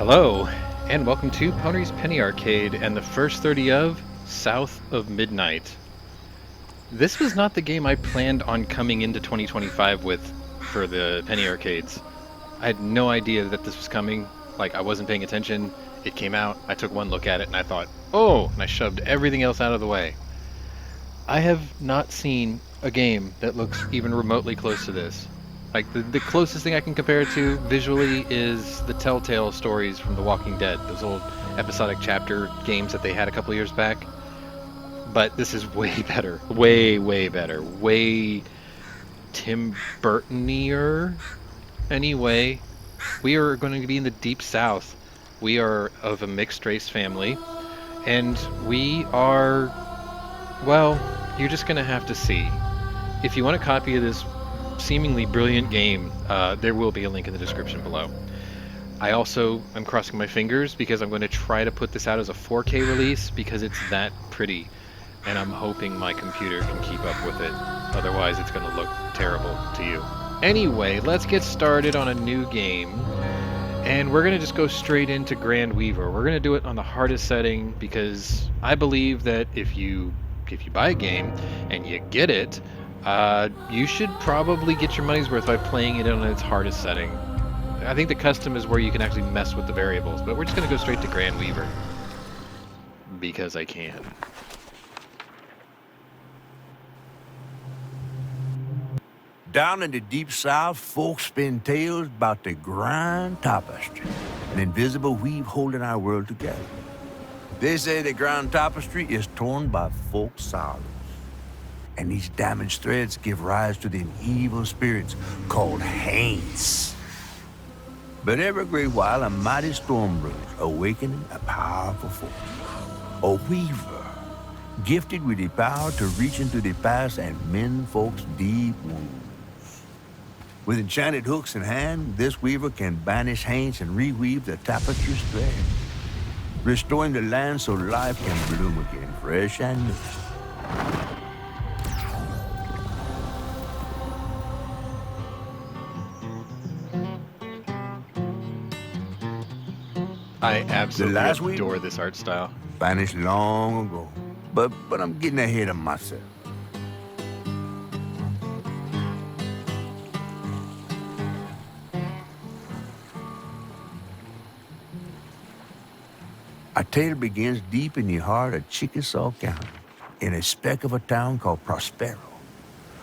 Hello, and welcome to Pwnery's Penny Arcade and the first 30 of South of Midnight. This was not the game I planned on coming into 2025 with for the Penny Arcades. I had no idea that this was coming, like I wasn't paying attention. It came out, I took one look at it and I thought, oh, and I shoved everything else out of the way. I have not seen a game that looks even remotely close to this. Like, the closest thing I can compare it to visually is the Telltale stories from The Walking Dead, those old episodic chapter games that they had a couple years back. But this is way better. Way, way better. Way Tim Burtonier. Anyway, we are going to be in the Deep South. We are of a mixed race family. And we are, well, you're just going to have to see. If you want a copy of this seemingly brilliant game, there will be a link in the description below. I also am crossing my fingers because I'm going to try to put this out as a 4K release because it's that pretty, and I'm hoping my computer can keep up with it. Otherwise it's going to look terrible to you. Anyway, let's get started on a new game, and we're going to just go straight into Grand Weaver. We're going to do it on the hardest setting because I believe that if you buy a game and you get it, you should probably get your money's worth by playing it on its hardest setting. I think the custom is where you can actually mess with the variables, but we're just going to go straight to Grand Weaver. Because I can. Down in the Deep South, folks spin tales about the Grand Tapestry, an invisible weave holding our world together. They say the Grand Tapestry is torn by folk sorrows, and these damaged threads give rise to them evil spirits called haints. But every great while, a mighty storm brews, awakening a powerful force. A weaver, gifted with the power to reach into the past and mend folks' deep wounds. With enchanted hooks in hand, this weaver can banish haints and reweave the tapestry's thread, restoring the land so life can bloom again, fresh and new. I absolutely adore this art style. Vanished long ago, but I'm getting ahead of myself. Our tale begins deep in the heart of Chickasaw County, in a speck of a town called Prospero,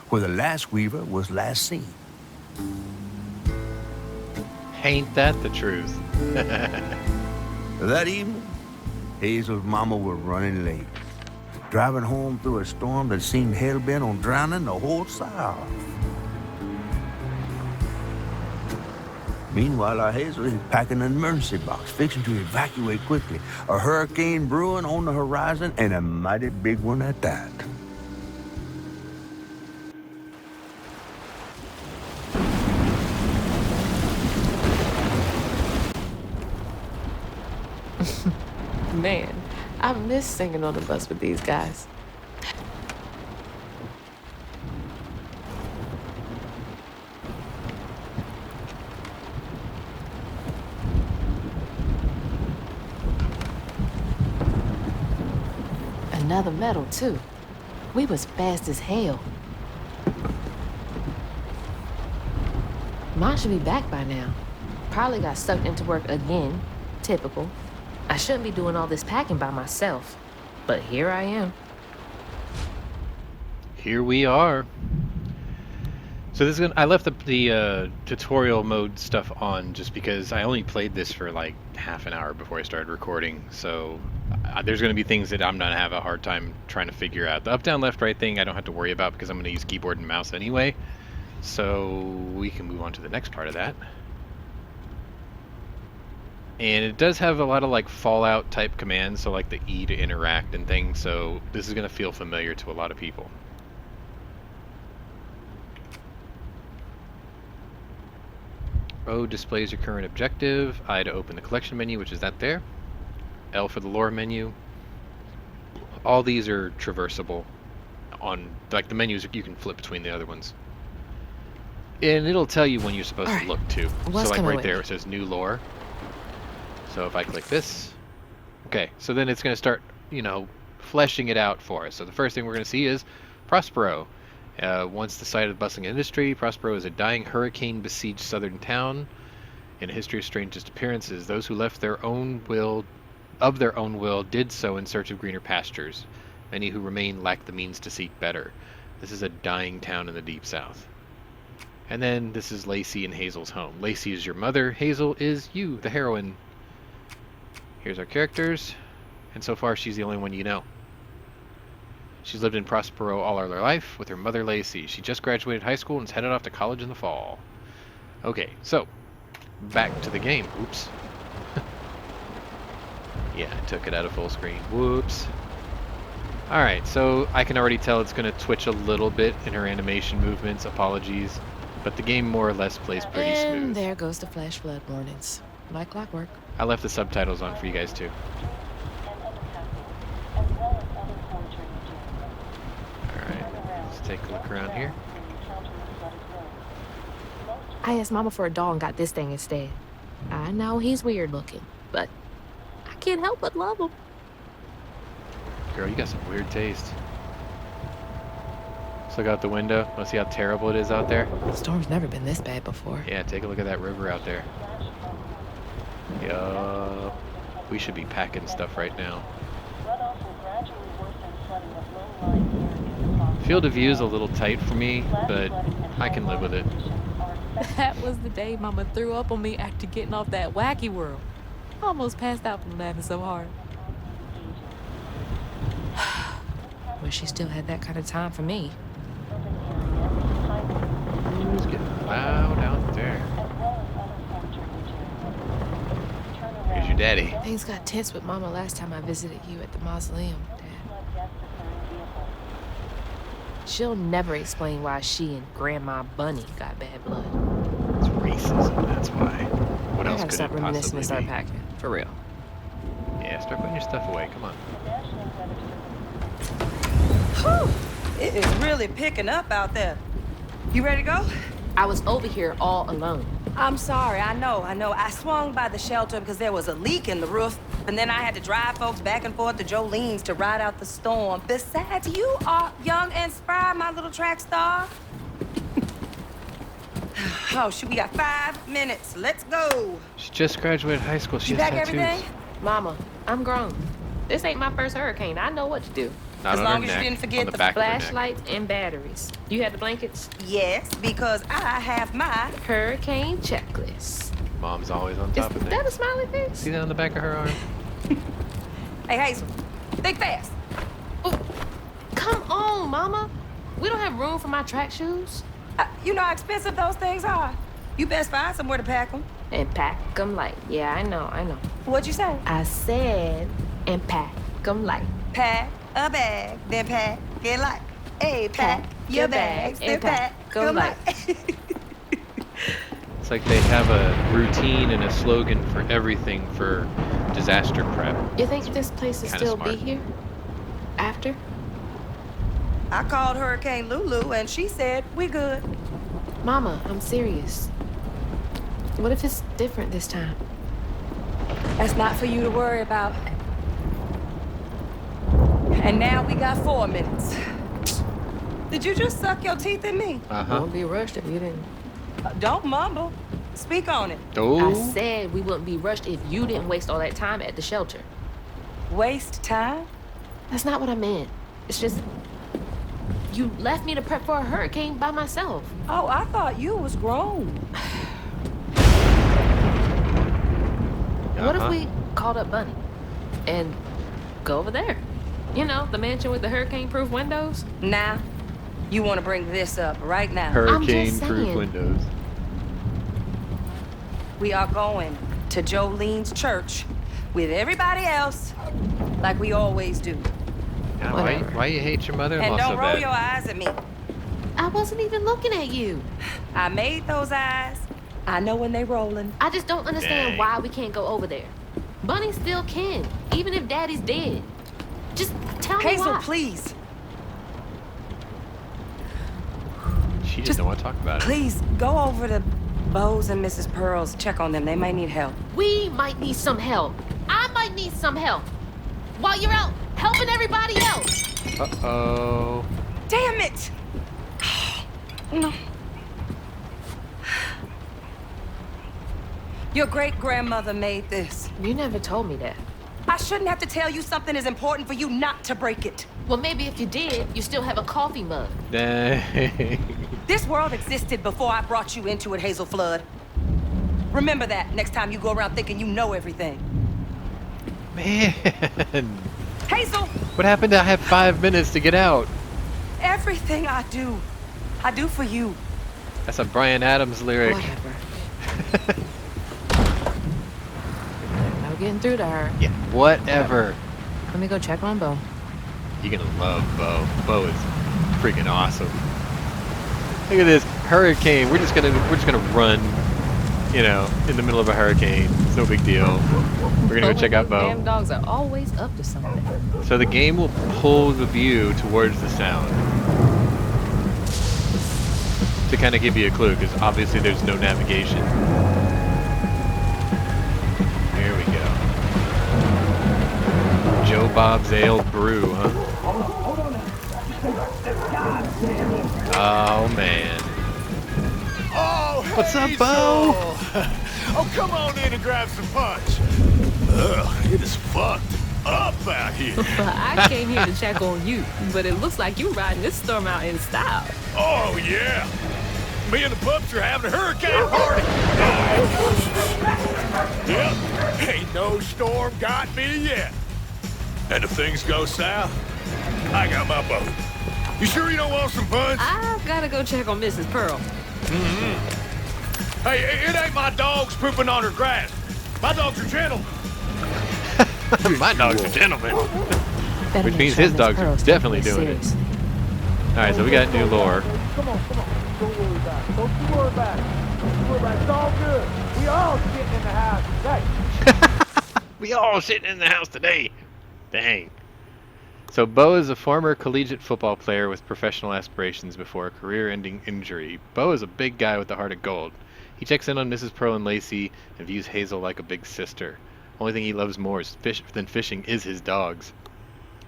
where the last weaver was last seen. Ain't that the truth? That evening, Hazel's mama was running late, driving home through a storm that seemed hell-bent on drowning the whole South. Meanwhile, our Hazel is packing an emergency box, fixing to evacuate quickly. A hurricane brewing on the horizon, and a mighty big one at that. Man, I miss singing on the bus with these guys. Another medal, too. We was fast as hell. Mine should be back by now. Probably got sucked into work again. Typical. I shouldn't be doing all this packing by myself, but here I am. Here we are. So this is I left the tutorial mode stuff on just because I only played this for like half an hour before I started recording. So there's going to be things that I'm going to have a hard time trying to figure out. The up, down, left, right thing I don't have to worry about because I'm going to use keyboard and mouse anyway. So we can move on to the next part of that. And it does have a lot of like Fallout type commands, so like the E to interact and things, so this is going to feel familiar to a lot of people. O displays your current objective, I to open the collection menu, which is that there, L for the lore menu. All these are traversable on, like the menus you can flip between the other ones. And it'll tell you when you're supposed to look too. So like right there it says new lore. So if I click this, okay, so then it's going to start, fleshing it out for us. So the first thing we're going to see is Prospero. Once the site of bustling industry, Prospero is a dying hurricane-besieged southern town. In a history of strange disappearances, those who left their own will, did so in search of greener pastures. Many who remain lack the means to seek better. This is a dying town in the deep south. And then this is Lacey and Hazel's home. Lacey is your mother. Hazel is you, the heroine. Here's our characters. And so far, she's the only one you know. She's lived in Prospero all her life with her mother, Lacey. She just graduated high school and is headed off to college in the fall. Okay, so back to the game. Oops. Yeah, I took it out of full screen. Whoops. Alright, so I can already tell it's going to twitch a little bit in her animation movements. Apologies. But the game more or less plays pretty smooth. And there goes the flash flood warnings. Like clockwork. I left the subtitles on for you guys too. Alright, let's take a look around here. I asked Mama for a doll and got this thing instead. I know he's weird looking, but I can't help but love him. Girl, you got some weird taste. Let's look out the window. Let's see how terrible it is out there. The storm's never been this bad before. Yeah, take a look at that river out there. Yup. We should be packing stuff right now. Field of view is a little tight for me, but I can live with it. That was the day Mama threw up on me after getting off that wacky world. Almost passed out from laughing so hard. Wish she still had that kind of time for me. It's getting loud out there. Here's your daddy. Things got tense with Mama last time I visited you at the mausoleum, Dad. She'll never explain why she and Grandma Bunny got bad blood. It's racism, that's why. What else could it stop reminiscing and start possibly be? packing, for real. Yeah, start putting your stuff away, come on. Whew, it is really picking up out there. You ready to go? I was over here all alone. I'm sorry, I know. I swung by the shelter because there was a leak in the roof, and then I had to drive folks back and forth to Jolene's to ride out the storm. Besides, you are young and spry, my little track star. Oh, shoot, we got 5 minutes. Let's go. She just graduated high school. She You has pack tattoos. everything? Mama, I'm grown. This ain't my first hurricane. I know what to do. Not As on long her as you neck, didn't forget on the the back of her neck. Flashlights and batteries. You had the blankets? Yes, because I have my... Hurricane checklist. Mom's always on Is top of that a things. smiley face? See that on the back of her arm? Hey, Hazel, think fast. Oh, come on, Mama. We don't have room for my track shoes. You know how expensive those things are. You best find somewhere to pack them. And pack them light. Yeah, I know. What'd you say? I said, and pack them light. Pack a bag, then pack it light. Hey, pack your bags, then and pack go them light. It's like they have a routine and a slogan for everything for disaster prep. You think this place will Kinda still smart. be here? After? I called Hurricane Lulu, and she said, we good. Mama, I'm serious. What if it's different this time? That's not for you to worry about. And now we got 4 minutes. Did you just suck your teeth in me? Uh-huh. Won't be rushed if you didn't. Don't mumble. Speak on it. I Oh, said we wouldn't be rushed if you didn't waste all that time at the shelter. Waste time? That's not what I meant. It's just... You left me to prep for a hurricane by myself. Oh, I thought you was grown. What if Uh-huh. we called up Bunny and go over there? You know, the mansion with the hurricane-proof windows? Now, you want to bring this up right now. hurricane-proof saying. windows. We are going to Jolene's church with everybody else, like we always do. Now, Whatever. why you hate your mother-in-law And so don't roll bad? your eyes at me. I wasn't even looking at you. I made those eyes. I know when they rolling. I just don't understand Dang. why we can't go over there. Bunny still can, even if Daddy's dead. Just tell me Hazel, why. please. She just Just don't want to talk about it. Please, go over to Bo's and Mrs. Pearl's, check on them. They may need help. We might need some help. I might need some help. While you're out helping everybody else. Uh-oh. Damn it! No. Your great-grandmother made this. You never told me that. I shouldn't have to tell you something is important for you not to break it. Well, maybe if you did, you still have a coffee mug. Dang. This world existed before I brought you into it, Hazel Flood. Remember that next time you go around thinking you know everything. Man. Hazel! What happened to I have 5 minutes to get out? Everything I do for you. That's a Bryan Adams lyric. Whatever. No getting through to her. Yeah, whatever. Let me go check on Bo. You're gonna love Bo. Bo is freaking awesome. Look at this hurricane. We're just gonna run, you know, in the middle of a hurricane. It's no big deal. We're gonna go check out Bo. Damn dogs are always up to something. So the game will pull the view towards the sound to kind of give you a clue, because obviously there's no navigation. Here we go. Joe Bob's Ale Brew, huh? Oh man. Oh, What's up, Hazel? Bo? Oh, come on in and grab some punch. Ugh, it is fucked up out here. I came here to check on you, but it looks like you riding this storm out in style. Oh, yeah. Me and the pups are having a hurricane party. Yep, ain't no storm got me yet. And if things go south, I got my boat. You sure you don't want some punch? I've got to go check on Mrs. Pearl. Hey, it ain't my dogs pooping on her grass. My dogs are gentlemen. My dog's a gentleman. Better Which make means sure his Miss dogs are Pearl's definitely taking doing this it. Alright, so we got new lore. Come on. Don't worry about it. Don't you worry about it. Don't you worry about it. It's all good. We all sitting in the house today. We all sitting in the house today. Dang. So Bo is a former collegiate football player with professional aspirations before a career-ending injury. Bo is a big guy with a heart of gold. He checks in on Mrs. Pearl and Lacey and views Hazel like a big sister. Only thing he loves more than fishing is his dogs.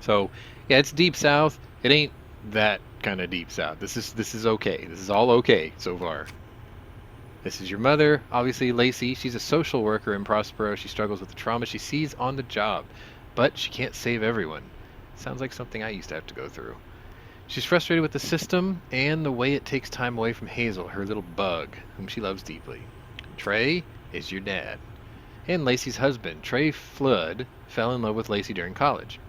So, yeah, it's deep south. It ain't that kind of deep south. This is okay. This is all okay so far. This is your mother, obviously Lacey. She's a social worker in Prospero. She struggles with the trauma she sees on the job, but she can't save everyone. Sounds like something I used to have to go through. She's frustrated with the system and the way it takes time away from Hazel, her little bug, whom she loves deeply. Trey is your dad. And Lacey's husband, Trey Flood, fell in love with Lacey during college.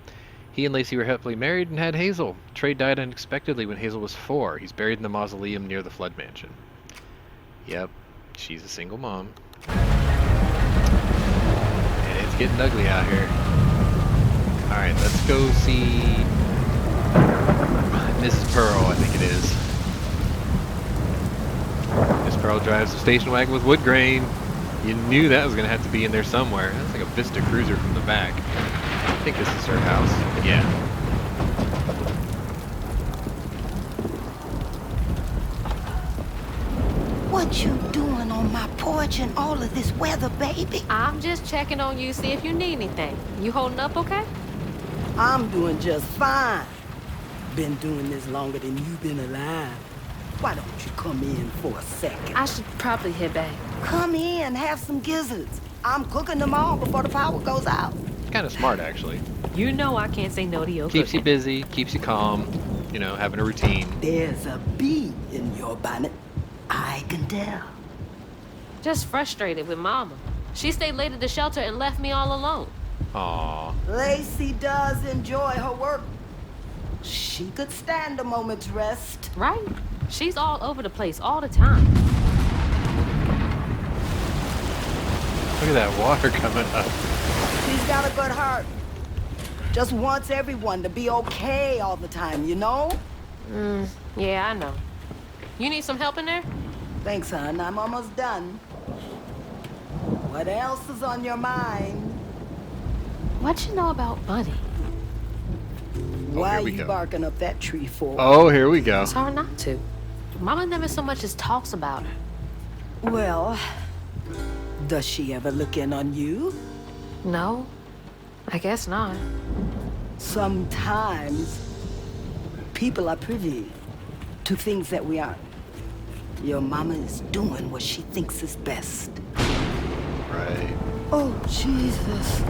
He and Lacey were happily married and had Hazel. Trey died unexpectedly when Hazel was 4. He's buried in the mausoleum near the Flood mansion. Yep, she's a single mom. And it's getting ugly out here. Alright, let's go see Mrs. Pearl, I think it is. Miss Pearl drives a station wagon with wood grain. You knew that was going to have to be in there somewhere. That's like a Vista Cruiser from the back. I think this is her house. Yeah. What you doing on my porch in all of this weather, baby? I'm just checking on you, see if you need anything. You holding up okay? I'm doing just fine. Been doing this longer than you've been alive. Why don't you come in for a second? I should probably head back. Come in, have some gizzards. I'm cooking them all before the power goes out. Kind of smart, actually. You know I can't say no to your Keeps you cooking. busy, keeps you calm, you know, having a routine. There's a bee in your bonnet. I can tell. Just frustrated with Mama. She stayed late at the shelter and left me all alone. Aww. Lacey does enjoy her work. She could stand a moment's rest. Right? She's all over the place all the time. Look at that water coming up. She's got a good heart. Just wants everyone to be okay all the time, you know? Yeah, I know. You need some help in there? Thanks, hon. I'm almost done. What else is on your mind? What you know about Bunny? Why here we you go. barking up that tree for? Oh, here we go. It's hard not to. Mama never so much as talks about her. Well, does she ever look in on you? No, I guess not. Sometimes people are privy to things that we aren't. Your mama is doing what she thinks is best. Right. Oh, Jesus.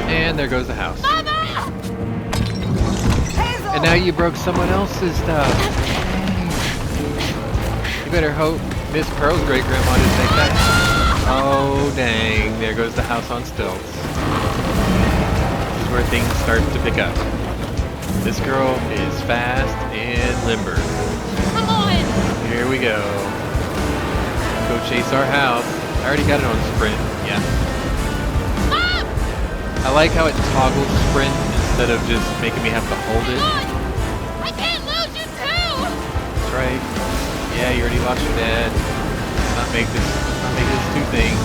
And there goes the house. Mama! Hazel! And now you broke someone else's stuff. You better hope Miss Pearl's great-grandma didn't make that. Oh, dang. There goes the house on stilts. This is where things start to pick up. This girl is fast and limber. Come on! Here we go. Go chase our house. I already got it on sprint. Yeah. Mom! I like how it toggles sprint instead of just making me have to hold it. I can't lose you too! That's right. Yeah, you already lost your dad. Let's not make this two things.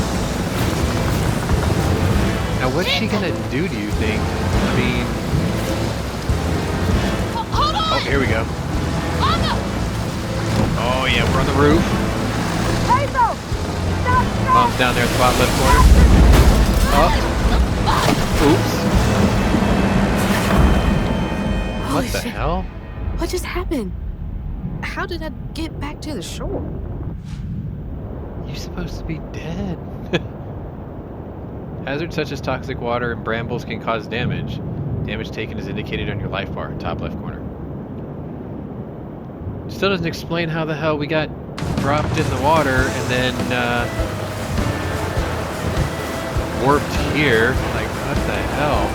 Now what's she gonna do, do you think? I mean... Hold on! Oh, here we go. Mama! Oh yeah, we're on the roof. Hazel! Stop! Mom's down there at the bottom left corner. Oh. Oops. What the hell? What just happened? How did I get back to the shore? You're supposed to be dead. Hazards such as toxic water and brambles can cause damage. Damage taken is indicated on your life bar, top left corner. Still doesn't explain how the hell we got dropped in the water and then warped here. Like, what the hell?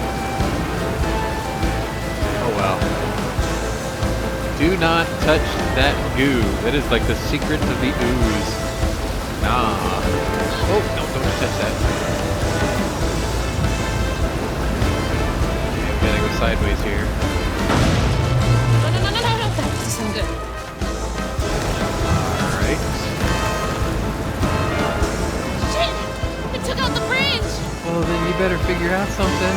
Oh well. Do not touch that goo. That is like the secret of the ooze. Nah. Oh, no, don't touch that. Okay, we gotta go sideways here. No. That doesn't sound good. Alright. Shit! It took out the bridge! Well, then you better figure out something.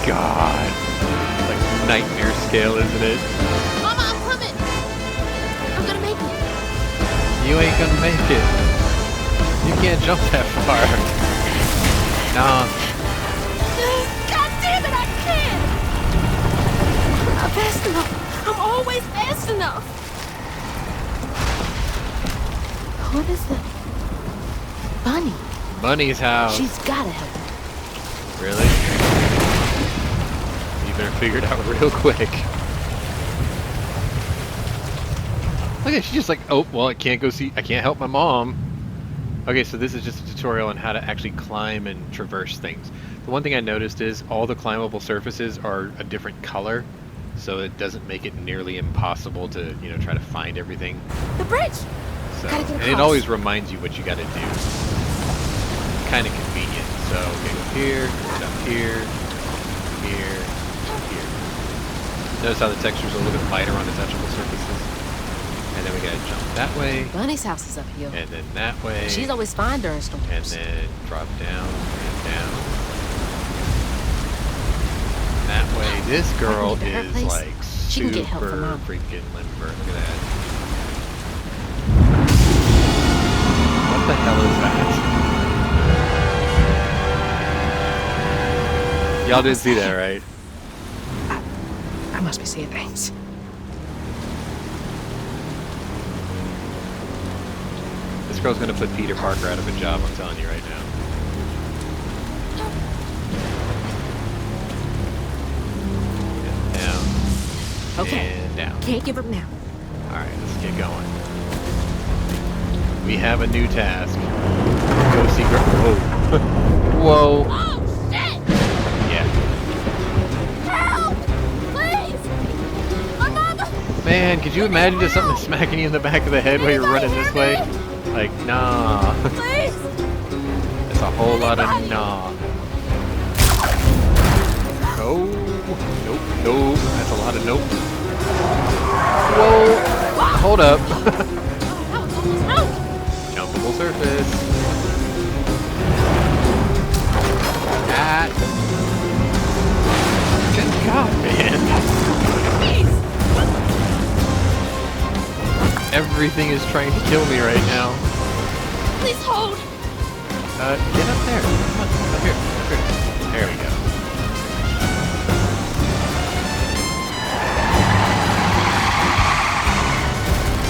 God. Like nightmare scale, isn't it? Mama, I'm coming! I'm gonna make it. You ain't gonna make it. You can't jump that far. Nah. God damn it, I can't! I'm not fast enough. I'm always fast enough. What is that? Bunny. Bunny's house. She's gotta help. Really? You better figure it out real quick. Look at she's just like, oh, well, I can't help my mom. Okay, so this is just a tutorial on how to actually climb and traverse things. The one thing I noticed is all the climbable surfaces are a different color, so it doesn't make it nearly impossible to, try to find everything. The bridge! So, Gotta get and it across. always reminds you what you gotta do. Kind of convenient. So, okay, go here, up here, here, here. Notice how the texture's a little bit lighter on the touchable surfaces. And then we gotta jump that way. Bunny's house is uphill. And then that way. She's always fine during storms. And then drop down and down. That way. This girl get her is place. like She can get help from super Mom. freaking limber. Look at that. What the hell is that? Y'all did see that, right? I must be seeing things. This girl's gonna put Peter Parker out of a job, I'm telling you right now. And down. Okay. And down. Can't give up now. Alright, let's get going. We have a new task. Go see girl. Whoa. Whoa. Oh, shit! Yeah. Help! Please! My mama! Man, could you imagine just something smacking you in the back of the head while you're running this way? Like, nah. Please! That's a whole lot of nah. Oh. Nope. Nope. That's a lot of nope. Whoa. Hold up. Jumpable surface. Ah. Good God, man. Everything is trying to kill me right now. Please hold. Get up there. Come on, up here. Up here. There we go.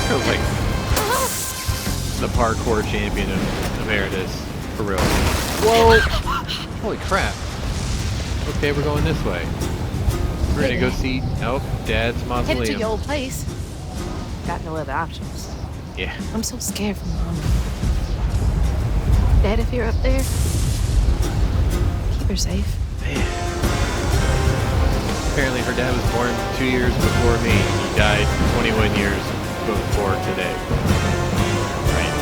Feels like the parkour champion of Emeritus, for real. Whoa! Holy crap. Okay, we're going this way. We're gonna go see, Dad's Headed mausoleum. to your old place. Got no other options. Yeah. I'm so scared for Mama. Dad, if you're up there, keep her safe. Man. Apparently her dad was born 2 years before me. He died 21 years before today. Right.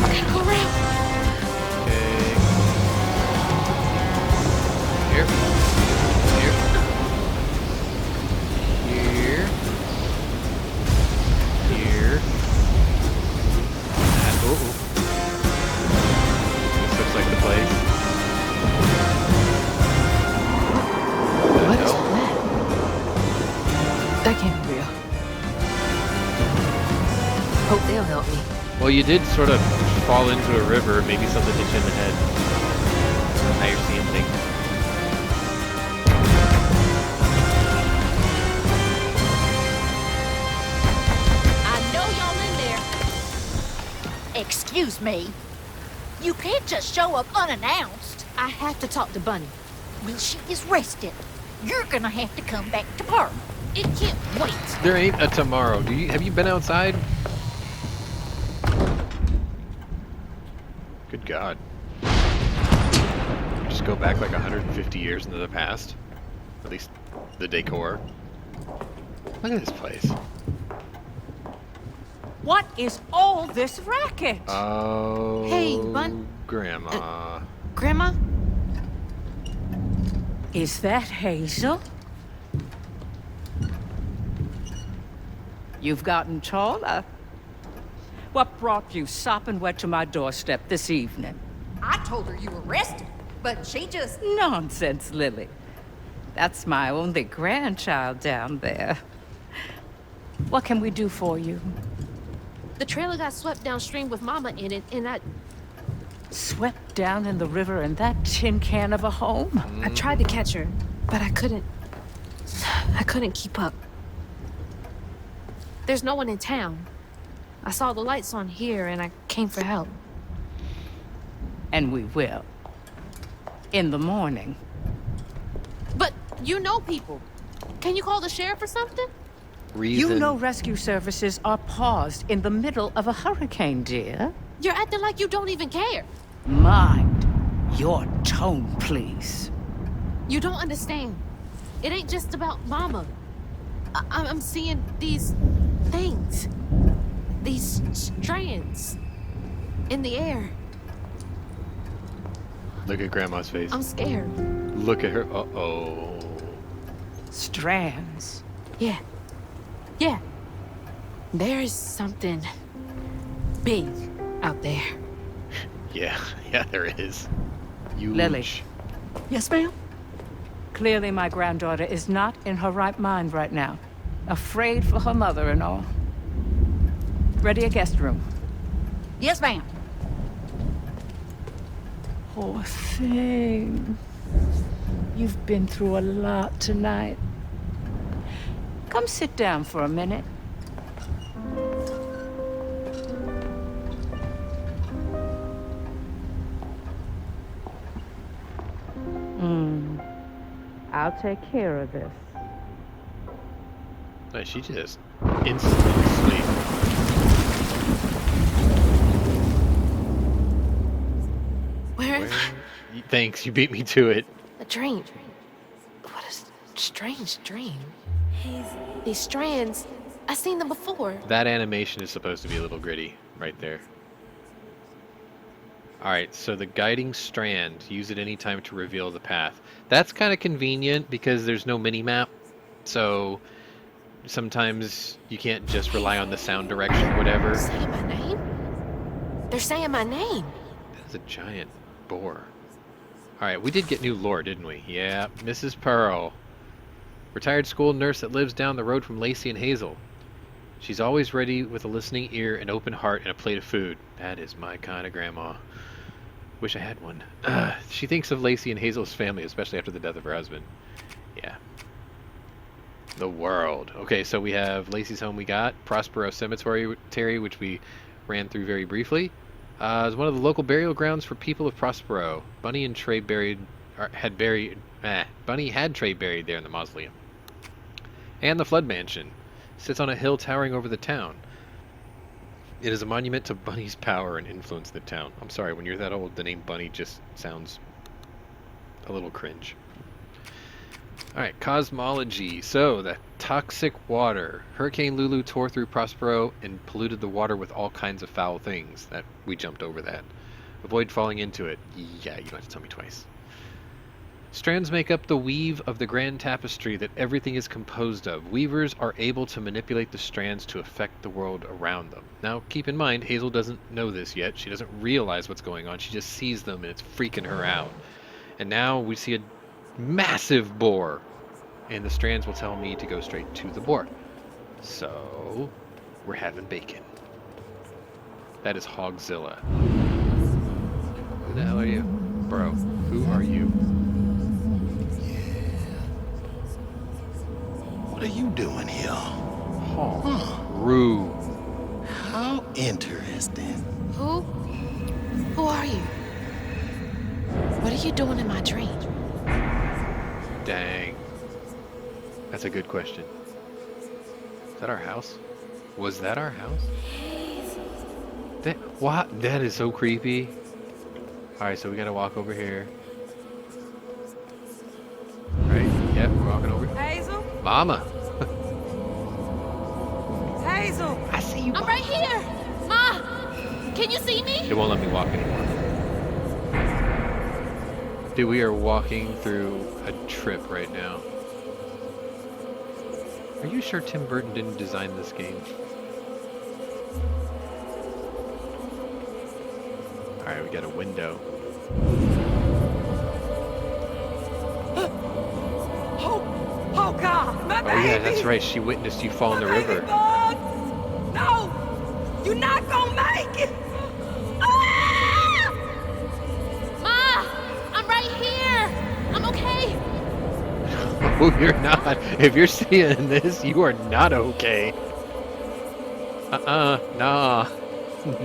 Gotta go around. Okay. Here. Here. Here. Here. This looks like the place. What is that? That can't be real. Hope they'll help me. Well, you did sort of fall into a river. Maybe something hit you in the head. Now you're seeing things. I know y'all in there. Excuse me. You can't just show up unannounced. I have to talk to Bunny. Well, she is rested. You're gonna have to come back tomorrow. It can't wait. There ain't a tomorrow. Have you been outside? Good God. Just go back like 150 years into the past. At least the decor. Look at this place. What is all this racket? Oh. Hey, Grandma. Grandma? Is that Hazel? You've gotten taller. What brought you sopping wet to my doorstep this evening? I told her you were rested, but she just... Nonsense, Lily. That's my only grandchild down there. What can we do for you? The trailer got swept downstream with Mama in it, and Swept down in the river in that tin can of a home? I tried to catch her, but I couldn't keep up. There's no one in town. I saw the lights on here, and I came for help. And we will. In the morning. But you know people. Can you call the sheriff or something? Reason. You know rescue services are paused in the middle of a hurricane, dear. You're acting like you don't even care. Mind your tone, please. You don't understand. It ain't just about Mama. I'm seeing these things. These strands in the air. Look at Grandma's face. I'm scared. Look at her. Uh-oh. Strands. Yeah. Yeah. There is something big out there. Yeah, there is. Huge. Lily. Yes, ma'am? Clearly my granddaughter is not in her right mind right now. Afraid for her mother and all. Ready a guest room. Yes, ma'am. Poor thing. You've been through a lot tonight. Come sit down for a minute. I'll take care of this. No, she just instantly asleep. Where? Thanks, you beat me to it. A dream. What a strange dream. These strands, I've seen them before. That animation is supposed to be a little gritty right there. Alright, so the guiding strand, use it anytime to reveal the path. That's kind of convenient because there's no mini-map, so sometimes you can't just rely on the sound direction or whatever. Saying my name? They're saying my name. That's a giant boar. Alright, we did get new lore, didn't we? Yeah, Mrs. Pearl. Retired school nurse that lives down the road from Lacey and Hazel. She's always ready with a listening ear, an open heart, and a plate of food. That is my kind of grandma. Wish I had one. She thinks of Lacey and Hazel's family, especially after the death of her husband. Yeah. The world. Okay, so we have Lacey's home we got. Prospero Cemetery, which we ran through very briefly. Is one of the local burial grounds for people of Prospero. Bunny and Trey Bunny had Trey buried there in the mausoleum. And the Flood Mansion sits on a hill towering over the town. It is a monument to Bunny's power and influence in the town. I'm sorry, when you're that old, the name Bunny just sounds a little cringe. Alright, cosmology. So, the toxic water. Hurricane Lulu tore through Prospero and polluted the water with all kinds of foul things. That we jumped over that. Avoid falling into it. Yeah, you don't have to tell me twice. Strands make up the weave of the grand tapestry that everything is composed of. Weavers are able to manipulate the strands to affect the world around them. Now, keep in mind, Hazel doesn't know this yet. She doesn't realize what's going on. She just sees them and it's freaking her out. And now we see a massive boar. And the strands will tell me to go straight to the boar. So, we're having bacon. That is Hogzilla. Who the hell are you? Bro, who are you? What are you doing here? Rue. How interesting. Who are you? What are you doing in my dream? Dang. That's a good question. Is that our house? Was that our house? What? That is so creepy. Alright, so we gotta walk over here. Right? Yep, we're walking over. Hazel? Mama! Hazel! I see you. I'm right here! Ma! Can you see me? It won't let me walk anymore. Dude, we are walking through a trip right now. Are you sure Tim Burton didn't design this game? Alright, we got a window. Oh God, my baby! Oh yeah, that's right. She witnessed you fall in the river. Bug. No! You're not gonna make it! Ah! Ma! I'm right here! I'm okay! Oh, you're not. If you're seeing this, you are not okay. Nah.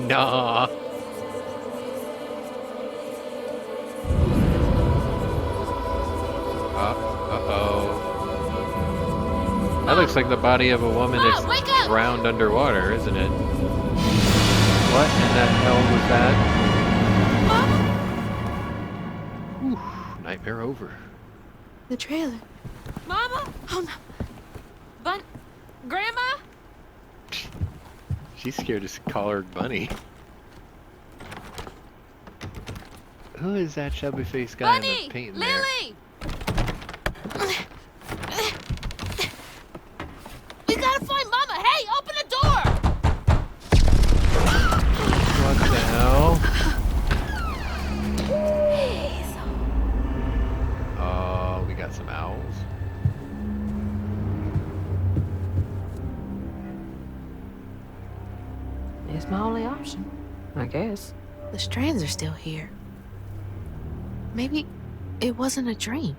Nah. Uh-oh. That looks like the body of a woman that's drowned underwater, isn't it? What in the hell was that? Whew, nightmare over. The trailer. Mama! Oh no. Grandma? She's scared to call her Bunny. Who is that chubby faced guy in the paint there? Lily! We gotta find Mama! Hey, open the door! What the hell? Oh, we got some owls. It's my only option, I guess. The strands are still here. Maybe it wasn't a dream.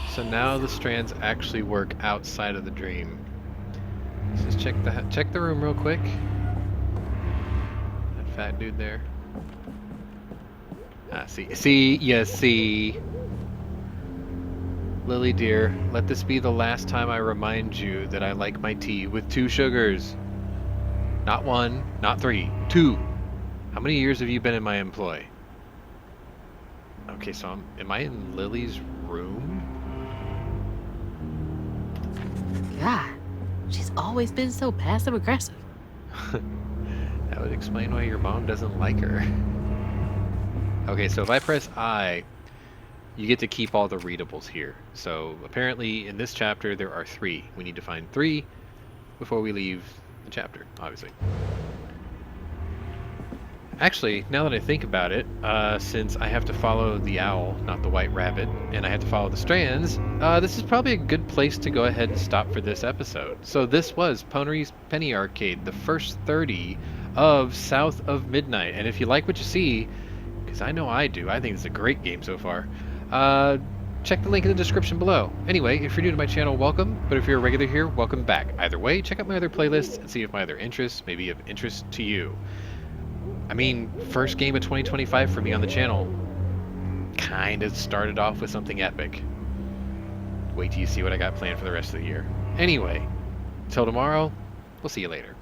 So now the strands actually work outside of the dream. Let's just check the room real quick. That fat dude there. See. Lily dear, let this be the last time I remind you that I like my tea with 2 sugars. Not 1, not 3, 2. How many years have you been in my employ? Okay, so am I in Lily's room? God, she's always been so passive aggressive. That would explain why your mom doesn't like her. Okay, so if I press I, you get to keep all the readables here. So apparently in this chapter there are 3. We need to find 3 before we leave the chapter, obviously. Actually, now that I think about it, since I have to follow the owl, not the white rabbit, and I have to follow the strands, this is probably a good place to go ahead and stop for this episode. So this was Pwnery's Penny Arcade, the first 30 of South of Midnight. And if you like what you see, because I know I do, I think it's a great game so far, check the link in the description below. Anyway, if you're new to my channel, welcome, but if you're a regular here, welcome back. Either way, check out my other playlists and see if my other interests may be of interest to you. I mean, first game of 2025 for me on the channel. Kind of started off with something epic. Wait till you see what I got planned for the rest of the year. Anyway, till tomorrow, we'll see you later.